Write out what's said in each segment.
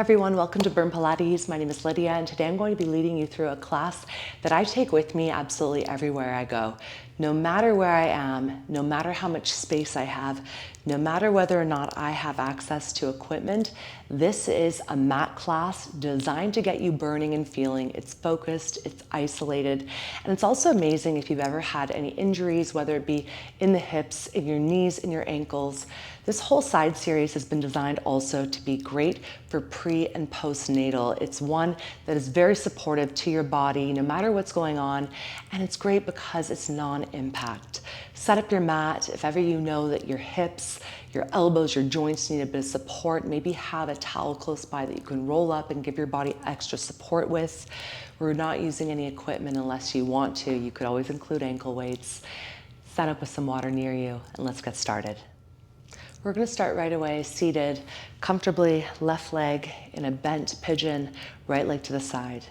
everyone, welcome to Burn Pilates. My name is Lydia and today I'm going to be leading you through a class that I take with me absolutely everywhere I go. No matter where I am, no matter how much space I have, no matter whether or not I have access to equipment, this is a mat class designed to get you burning and feeling. It's focused, it's isolated, and it's also amazing if you've ever had any injuries, whether it be in the hips, in your knees, in your ankles. This whole side series has been designed also to be great for pre and postnatal. It's one that is very supportive to your body no matter what's going on, and it's great because it's non-impact. Set up your mat if ever you know that your hips, your elbows, your joints need a bit of support. Maybe have a towel close by that you can roll up and give your body extra support with. We're not using any equipment unless you want to. You could always include ankle weights. Set up with some water near you, and let's get started. We're going to start right away seated comfortably, left leg in a bent pigeon, right leg to the side.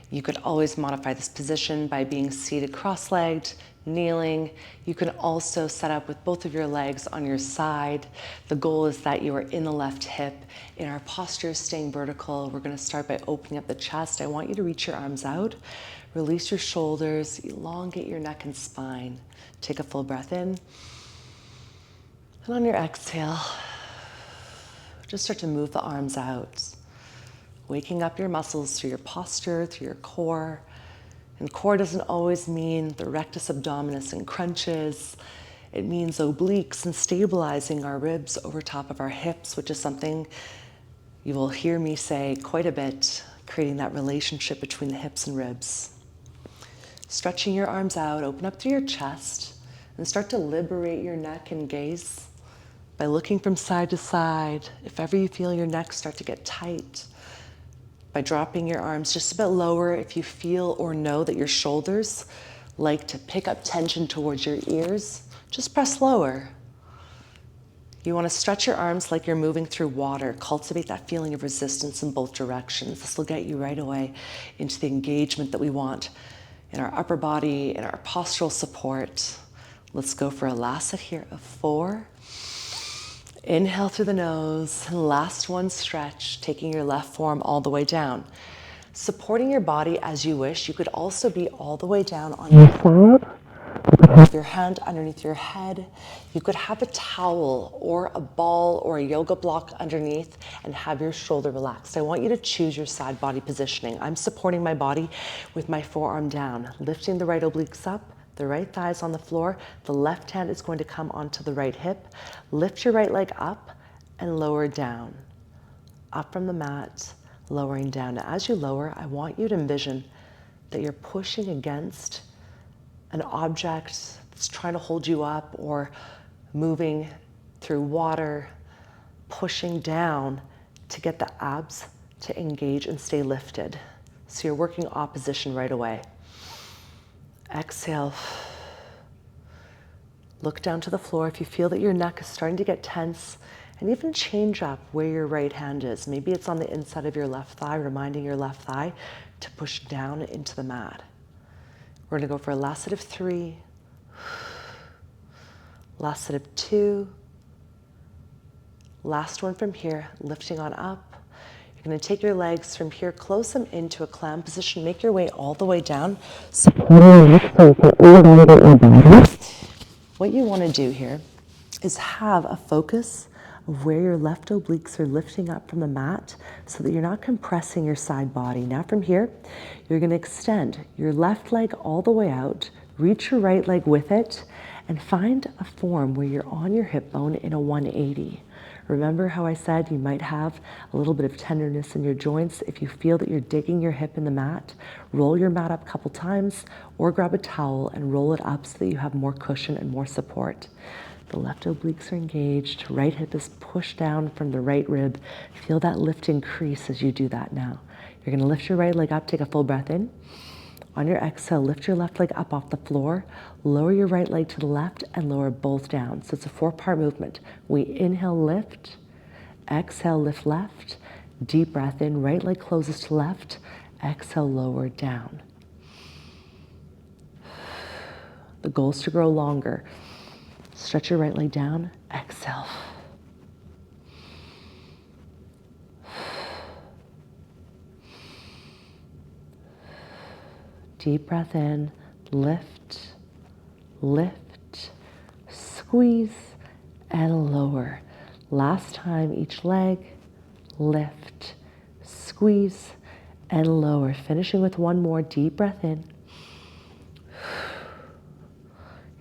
You could always modify this position by being seated cross-legged, kneeling. You can also set up with both of your legs on your side. The goal is that you are in the left hip. In our posture, staying vertical, we're going to start by opening up the chest. I want you to reach your arms out, release your shoulders, elongate your neck and spine. Take a full breath in. And on your exhale, just start to move the arms out, waking up your muscles through your posture, through your core. And core doesn't always mean the rectus abdominis and crunches. It means obliques and stabilizing our ribs over top of our hips, which is something you will hear me say quite a bit, creating that relationship between the hips and ribs. Stretching your arms out, open up through your chest, and start to liberate your neck and gaze by looking from side to side. If ever you feel your neck start to get tight, by dropping your arms just a bit lower. If you feel or know that your shoulders like to pick up tension towards your ears, just press lower. You want to stretch your arms like you're moving through water. Cultivate that feeling of resistance in both directions. This will get you right away into the engagement that we want in our upper body, in our postural support. Let's go for a last set here of 4. Inhale through the nose, and last one, stretch, taking your left forearm all the way down. Supporting your body as you wish. You could also be all the way down on your side. You could have your hand underneath your head. You could have a towel or a ball or a yoga block underneath and have your shoulder relaxed. I want you to choose your side body positioning. I'm supporting my body with my forearm down, lifting the right obliques up, the right thigh is on the floor. The left hand is going to come onto the right hip. Lift your right leg up and lower down. Up from the mat, lowering down. Now, as you lower, I want you to envision that you're pushing against an object that's trying to hold you up, or moving through water, pushing down to get the abs to engage and stay lifted. So you're working opposition right away. Exhale. Look down to the floor. If you feel that your neck is starting to get tense, and even change up where your right hand is. Maybe it's on the inside of your left thigh, reminding your left thigh to push down into the mat. We're going to go for a last set of 3, last set of 2, last one from here, lifting on up. You're going to take your legs from here, close them into a clam position, make your way all the way down. What you want to do here is have a focus of where your left obliques are lifting up from the mat so that you're not compressing your side body. Now from here, you're going to extend your left leg all the way out, reach your right leg with it, and find a form where you're on your hip bone in a 180. Remember how I said you might have a little bit of tenderness in your joints. If you feel that you're digging your hip in the mat, roll your mat up a couple times or grab a towel and roll it up so that you have more cushion and more support. The left obliques are engaged, right hip is pushed down from the right rib. Feel that lift increase as you do that now. You're going to lift your right leg up, take a full breath in. On your exhale, lift your left leg up off the floor, lower your right leg to the left, and lower both down. So it's a 4-part movement. We inhale, lift, exhale, lift left, deep breath in, right leg closes to left, exhale, lower down. The goal is to grow longer. Stretch your right leg down, exhale. Deep breath in, lift, lift, squeeze, and lower. Last time, each leg, lift, squeeze, and lower. Finishing with one more deep breath in.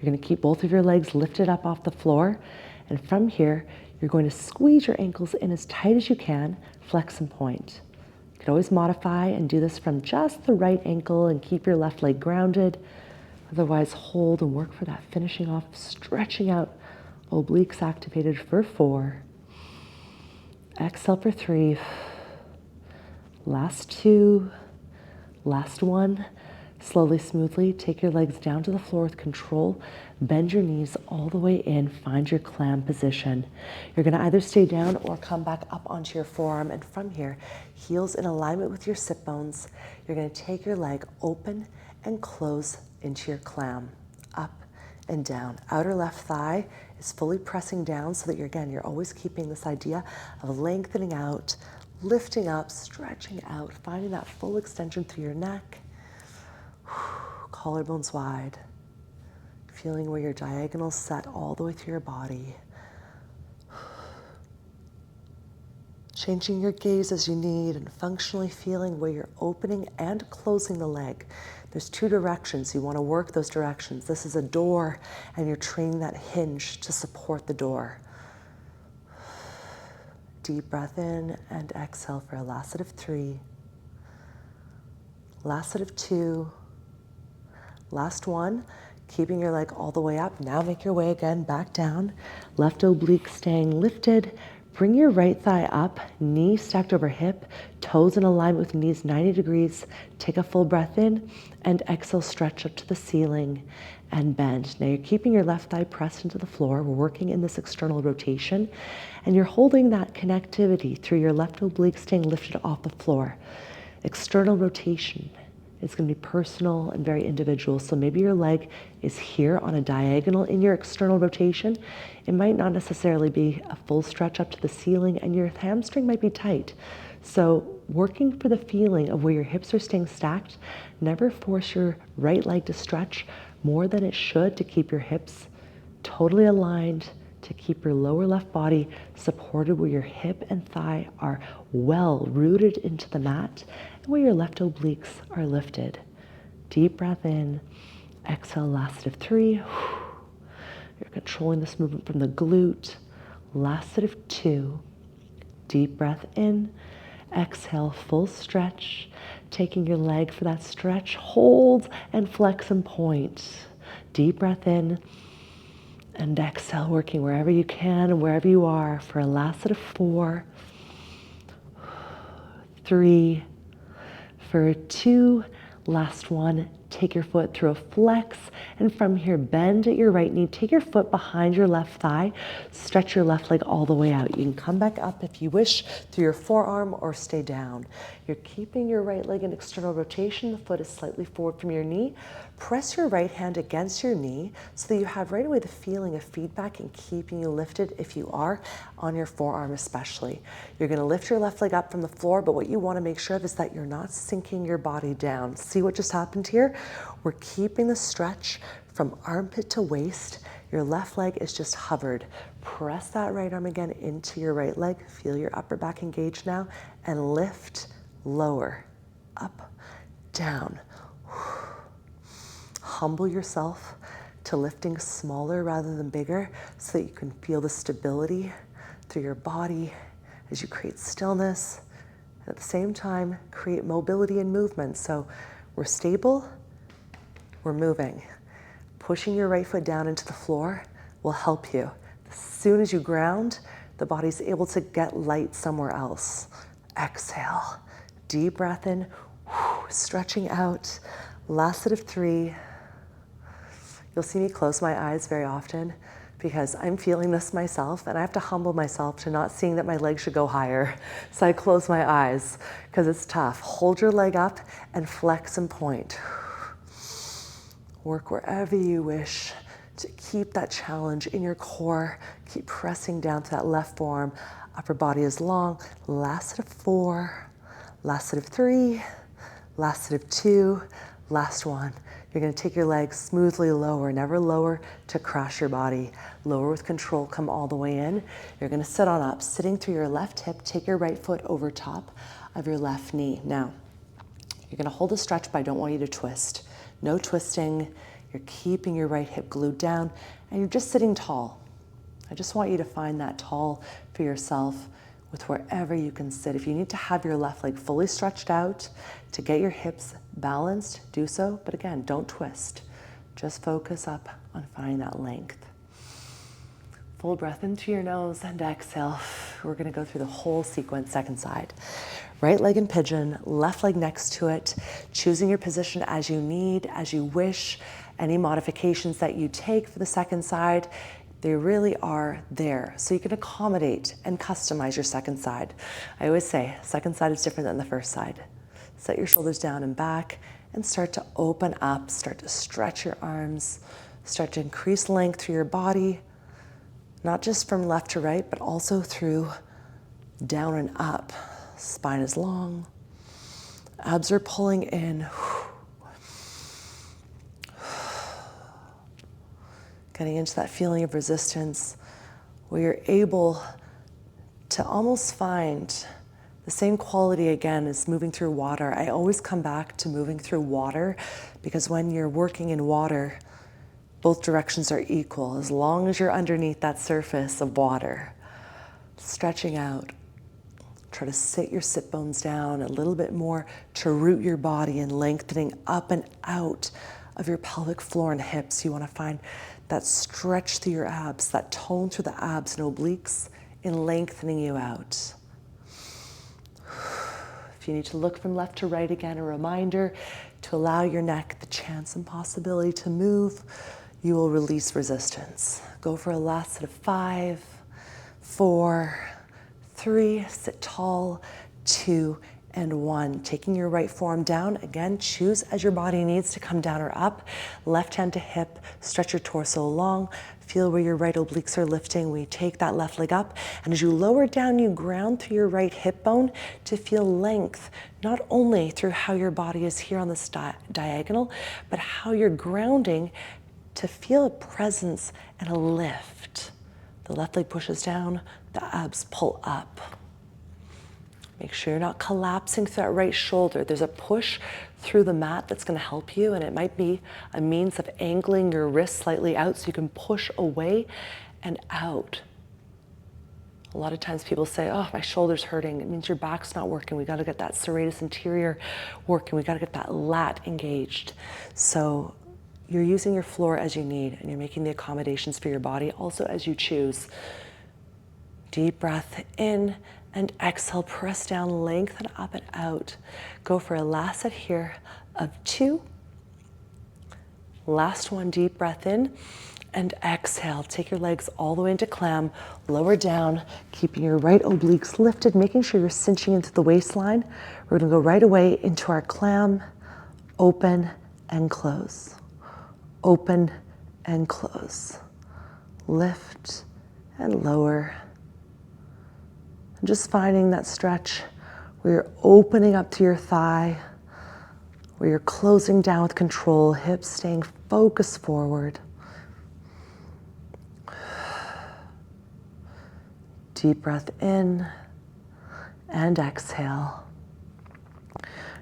You're going to keep both of your legs lifted up off the floor. And from here, you're going to squeeze your ankles in as tight as you can, flex and point. You can always modify and do this from just the right ankle and keep your left leg grounded. Otherwise, hold and work for that finishing off, stretching out, obliques activated for 4. Exhale for 3. Last 2. Last 1. Slowly, smoothly, take your legs down to the floor with control. Bend your knees all the way in. Find your clam position. You're going to either stay down or come back up onto your forearm. And from here, heels in alignment with your sit bones. You're going to take your leg open and close into your clam. Up and down. Outer left thigh is fully pressing down so that you're always keeping this idea of lengthening out, lifting up, stretching out, finding that full extension through your neck. Collarbones wide, feeling where your diagonals set all the way through your body. Changing your gaze as you need and functionally feeling where you're opening and closing the leg. There's 2 directions. You want to work those directions. This is a door, and you're training that hinge to support the door. Deep breath in and exhale for a lassette of 3. Lassette of 2. Last 1, keeping your leg all the way up. Now make your way again back down. Left oblique staying lifted. Bring your right thigh up, knee stacked over hip, toes in alignment with knees 90 degrees. Take a full breath in and exhale, stretch up to the ceiling and bend. Now you're keeping your left thigh pressed into the floor. We're working in this external rotation, and you're holding that connectivity through your left oblique staying lifted off the floor. External rotation. It's going to be personal and very individual. So maybe your leg is here on a diagonal in your external rotation. It might not necessarily be a full stretch up to the ceiling, and your hamstring might be tight. So working for the feeling of where your hips are staying stacked, never force your right leg to stretch more than it should to keep your hips totally aligned, to keep your lower left body supported where your hip and thigh are well rooted into the mat, where your left obliques are lifted. Deep breath in, exhale, lassette of 3. You're controlling this movement from the glute. Lassette of 2. Deep breath in, exhale, full stretch. Taking your leg for that stretch, hold and flex and point. Deep breath in and exhale, working wherever you can and wherever you are for a lassette of 4. 3. For 2, last 1, take your foot through a flex, and from here, bend at your right knee. Take your foot behind your left thigh. Stretch your left leg all the way out. You can come back up if you wish through your forearm or stay down. You're keeping your right leg in external rotation. The foot is slightly forward from your knee. Press your right hand against your knee so that you have right away the feeling of feedback and keeping you lifted if you are on your forearm especially. You're going to lift your left leg up from the floor, but what you want to make sure of is that you're not sinking your body down. See what just happened here? We're keeping the stretch from armpit to waist. Your left leg is just hovered. Press that right arm again into your right leg. Feel your upper back engaged now, and lift, lower, up, down. Humble yourself to lifting smaller rather than bigger so that you can feel the stability through your body as you create stillness. And at the same time, create mobility and movement. So we're stable, we're moving. Pushing your right foot down into the floor will help you. As soon as you ground, the body's able to get light somewhere else. Exhale, deep breath in, stretching out, lassette of 3. You'll see me close my eyes very often because I'm feeling this myself, and I have to humble myself to not seeing that my leg should go higher. So I close my eyes because it's tough. Hold your leg up and flex and point. Work wherever you wish to keep that challenge in your core. Keep pressing down to that left forearm. Upper body is long. Lassette of 4, lassette of 3, lassette of 2, Last one. You're going to take your legs smoothly lower, never lower to crash your body. Lower with control, come all the way in. You're going to sit on up, sitting through your left hip, take your right foot over top of your left knee. Now, you're going to hold a stretch, but I don't want you to twist. No twisting. You're keeping your right hip glued down, and you're just sitting tall. I just want you to find that tall for yourself with wherever you can sit. If you need to have your left leg fully stretched out to get your hips balanced, do so. But again, don't twist. Just focus up on finding that length. Full breath into your nose and exhale. We're going to go through the whole sequence, second side. Right leg in pigeon, left leg next to it, choosing your position as you need, as you wish. Any modifications that you take for the second side, they really are there. So you can accommodate and customize your second side. I always say, second side is different than the first side. Set your shoulders down and back and start to open up, start to stretch your arms, start to increase length through your body, not just from left to right, but also through down and up. Spine is long, abs are pulling in. Getting into that feeling of resistance where you're able to almost find the same quality again as moving through water. I always come back to moving through water because when you're working in water, both directions are equal as long as you're underneath that surface of water. Stretching out. Try to sit your sit bones down a little bit more to root your body and lengthening up and out of your pelvic floor and hips. You want to find that stretch through your abs, that tone through the abs and obliques in lengthening you out. If you need to look from left to right again, a reminder to allow your neck the chance and possibility to move, you will release resistance. Go for a last set of 5, 4, 3, sit tall, 2, and 1. Taking your right forearm down. Again, choose as your body needs to come down or up. Left hand to hip, stretch your torso long. Feel where your right obliques are lifting. We take that left leg up, and as you lower down, you ground through your right hip bone to feel length, not only through how your body is here on this diagonal, but how you're grounding to feel a presence and a lift. The left leg pushes down, the abs pull up. Make sure you're not collapsing through that right shoulder. There's a push through the mat that's going to help you, and it might be a means of angling your wrist slightly out so you can push away and out. A lot of times people say, oh, my shoulder's hurting. It means your back's not working. We got to get that serratus anterior working. We got to get that lat engaged. So you're using your floor as you need, and you're making the accommodations for your body also as you choose. Deep breath in and exhale, press down, lengthen up and out. Go for a last set here of 2. Last one, deep breath in and exhale. Take your legs all the way into clam, lower down, keeping your right obliques lifted, making sure you're cinching into the waistline. We're gonna go right away into our clam, open and close. Open and close. Lift and lower. And just finding that stretch where you're opening up to your thigh, where you're closing down with control, hips staying focused forward. Deep breath in and exhale.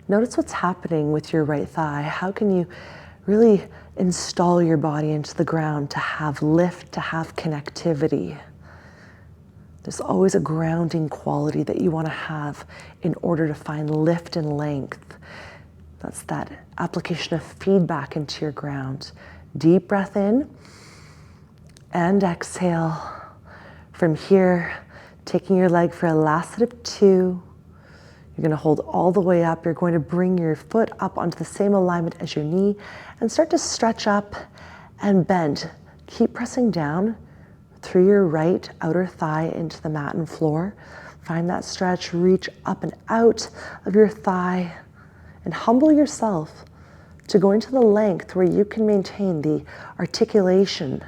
Notice what's happening with your right thigh. How can you really install your body into the ground to have lift, to have connectivity? There's always a grounding quality that you want to have in order to find lift and length. That's that application of feedback into your ground. Deep breath in and exhale. From here, taking your leg for a last set of 2. You're going to hold all the way up. You're going to bring your foot up onto the same alignment as your knee and start to stretch up and bend. Keep pressing down through your right outer thigh into the mat and floor. Find that stretch, reach up and out of your thigh, and humble yourself to go into the length where you can maintain the articulation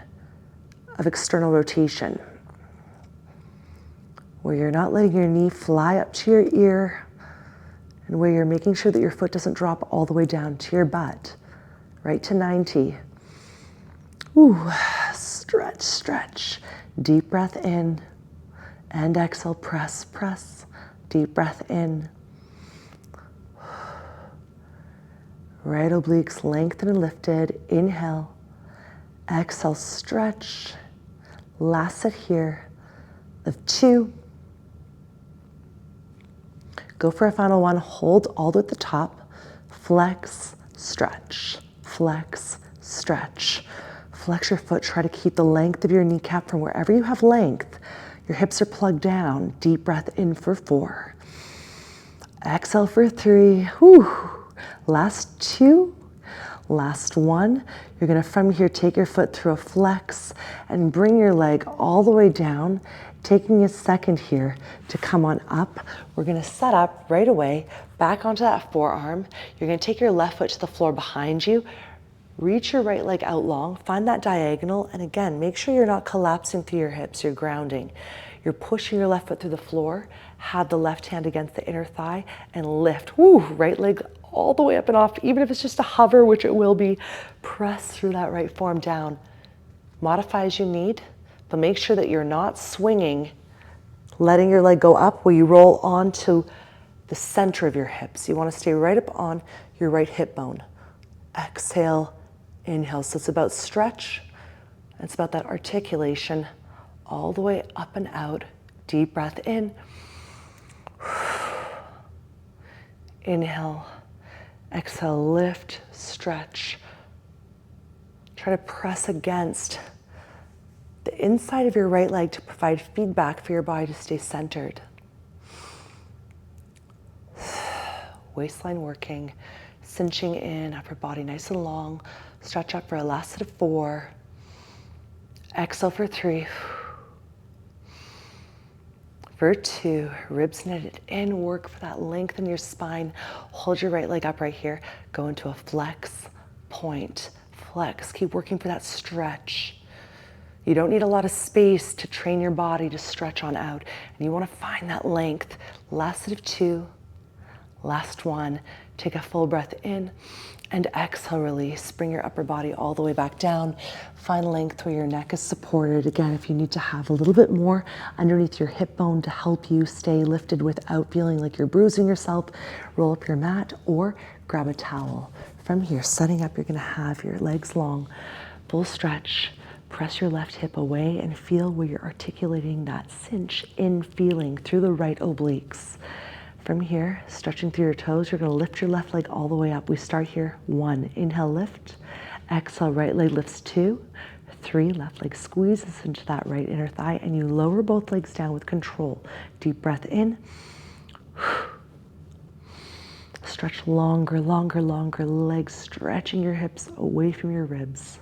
of external rotation, where you're not letting your knee fly up to your ear and where you're making sure that your foot doesn't drop all the way down to your butt, right to 90. Ooh, stretch, stretch. Deep breath in and exhale, press, press. Deep breath in. Right obliques lengthened and lifted. Inhale. Exhale, stretch. Last set here of 2. Go for a final one. Hold all the way at the top. Flex, stretch. Flex, stretch. Flex your foot. Try to keep the length of your kneecap from wherever you have length. Your hips are plugged down. Deep breath in for 4. Exhale for 3. Whew. Last 2. Last 1. You're going to, from here, take your foot through a flex and bring your leg all the way down, taking a second here to come on up. We're going to set up right away, back onto that forearm. You're going to take your left foot to the floor behind you, reach your right leg out long, find that diagonal, and again, make sure you're not collapsing through your hips, you're grounding. You're pushing your left foot through the floor, have the left hand against the inner thigh, and lift. Woo, right leg all the way up and off, even if it's just a hover, which it will be. Press through that right forearm down. Modify as you need, but make sure that you're not swinging, letting your leg go up where you roll onto the center of your hips. You want to stay right up on your right hip bone. Exhale, inhale. So it's about stretch. It's about that articulation all the way up and out. Deep breath in. Inhale. Exhale, lift, stretch. Try to press against the inside of your right leg to provide feedback for your body to stay centered. Waistline working, cinching in, upper body nice and long. Stretch up for a last set of 4. Exhale for 3. For 2, ribs knitted in, work for that length in your spine. Hold your right leg up right here. Go into a flex, point, flex. Keep working for that stretch. You don't need a lot of space to train your body to stretch on out. And you want to find that length. Last set of 2, last 1. Take a full breath in and exhale, release. Bring your upper body all the way back down. Find length where your neck is supported. Again, if you need to have a little bit more underneath your hip bone to help you stay lifted without feeling like you're bruising yourself, roll up your mat or grab a towel. From here, setting up, you're going to have your legs long, full stretch. Press your left hip away and feel where you're articulating that cinch in feeling through the right obliques. From here, stretching through your toes, you're going to lift your left leg all the way up. We start here. 1, inhale, lift. Exhale, right leg lifts. 2, 3, left leg squeezes into that right inner thigh, and you lower both legs down with control. Deep breath in. Stretch longer, longer, longer. Legs stretching your hips away from your ribs.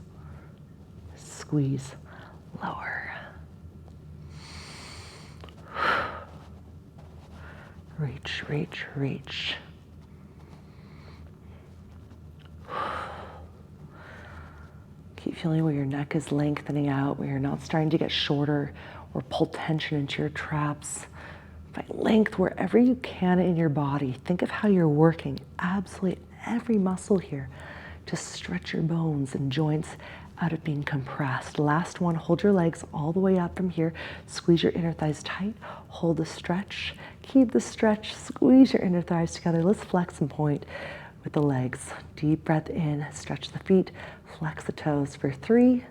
Squeeze, lower. Reach, reach, reach. Keep feeling where your neck is lengthening out, where you're not starting to get shorter or pull tension into your traps. Find length wherever you can in your body. Think of how you're working absolutely every muscle here to stretch your bones and joints out of being compressed. Last one, hold your legs all the way up from here. Squeeze your inner thighs tight. Hold the stretch. Keep the stretch. Squeeze your inner thighs together. Let's flex and point with the legs. Deep breath in. Stretch the feet. Flex the toes for 3,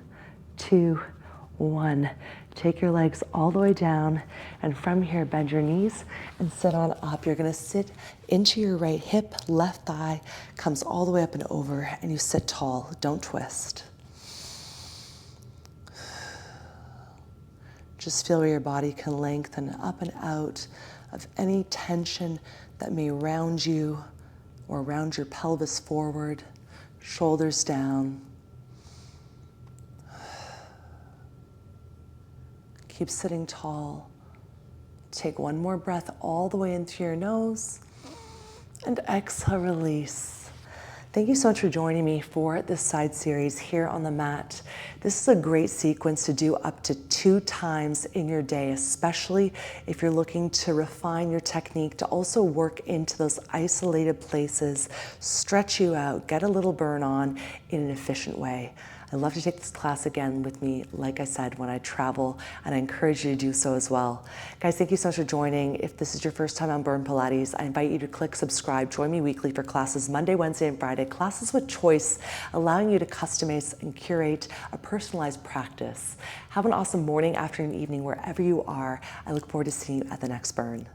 2, 1. Take your legs all the way down, and from here, bend your knees and sit on up. You're going to sit into your right hip. Left thigh comes all the way up and over, and you sit tall. Don't twist. Just feel where your body can lengthen up and out of any tension that may round you or round your pelvis forward, shoulders down. Keep sitting tall. Take one more breath all the way into your nose and exhale, release. Thank you so much for joining me for this side series here on the mat. This is a great sequence to do up to 2 times in your day, especially if you're looking to refine your technique, to also work into those isolated places, stretch you out, get a little burn on in an efficient way. I love to take this class again with me, like I said, when I travel, and I encourage you to do so as well. Guys, thank you so much for joining. If this is your first time on Burn Pilates, I invite you to click subscribe. Join me weekly for classes Monday, Wednesday, and Friday. Classes with choice, allowing you to customize and curate a personalized practice. Have an awesome morning, afternoon, evening, wherever you are. I look forward to seeing you at the next Burn.